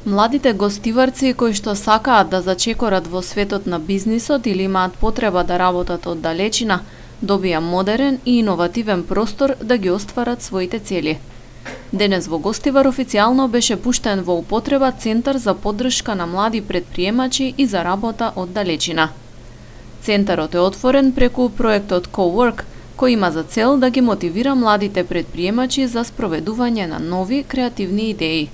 Младите гостиварци кои што сакаат да зачекорат во светот на бизнисот или имаат потреба да работат од далечина, добија модерен и иновативен простор да ги остварат своите цели. Денес во Гостивар официјално беше пуштен во употреба Центар за поддршка на млади претприемачи и за работа од далечина. Центарот е отворен преку проектот Cowork, кој има за цел да ги мотивира младите претприемачи за спроведување на нови креативни идеи.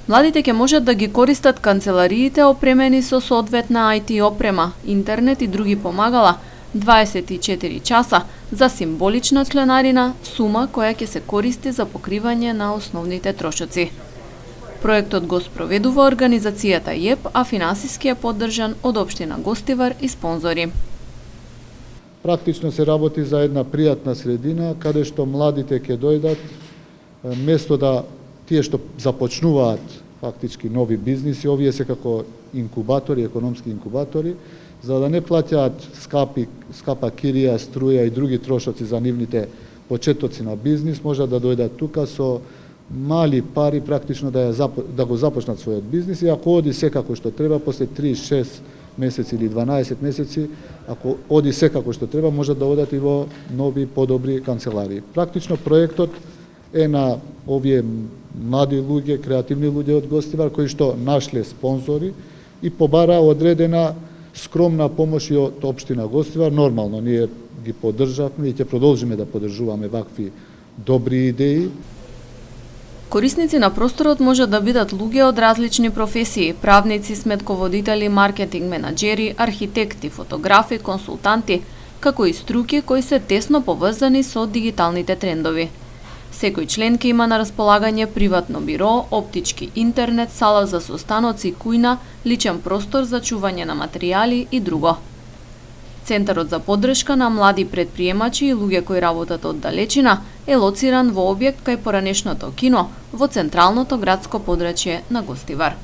Младите ќе можат да ги користат канцелариите опремени со соодветна IT опрема, интернет и други помагала 24 часа за символична членарина, сума која ќе се користи за покривање на основните трошоци. Проектот го спроведува организацијата ЈЕП, а финансиски е поддржан од општина Гостивар и спонзори. Практично се работи за една пријатна средина, каде што младите ќе дојдат, место да тие што започнуваат фактички нови бизниси, овие се како инкубатори, економски инкубатори, за да не плаќаат скапа кирија, струја и други трошоци за нивните почетоци на бизнис, можат да дојдат тука со мали пари практично да го започнат својот бизнис и ако оди секако што треба, после 3-6 месеци или 12 месеци, ако оди секако што треба, можат да одат и во нови, подобри канцеларии. Практично проектот е на овие млади луѓе, креативни луѓе од Гостивар, кои што нашле спонзори и побара одредена скромна помош и од општина Гостивар. Нормално, ние ги поддржавме и ќе продолжиме да поддржуваме вакви добри идеи. Корисници на просторот можат да бидат луѓе од различни професии: правници, сметководители, маркетинг менаџери, архитекти, фотографи, консултанти, како и струки кои се тесно поврзани со дигиталните трендови. Секој член ќе има на располагање приватно биро, оптички интернет, сала за состаноци, кујна, личен простор за чување на материјали и друго. Центарот за поддршка на млади претприемачи и луѓе кои работат од далечина е лоциран во објект кај поранешното кино во централното градско подрачје на Гостивар.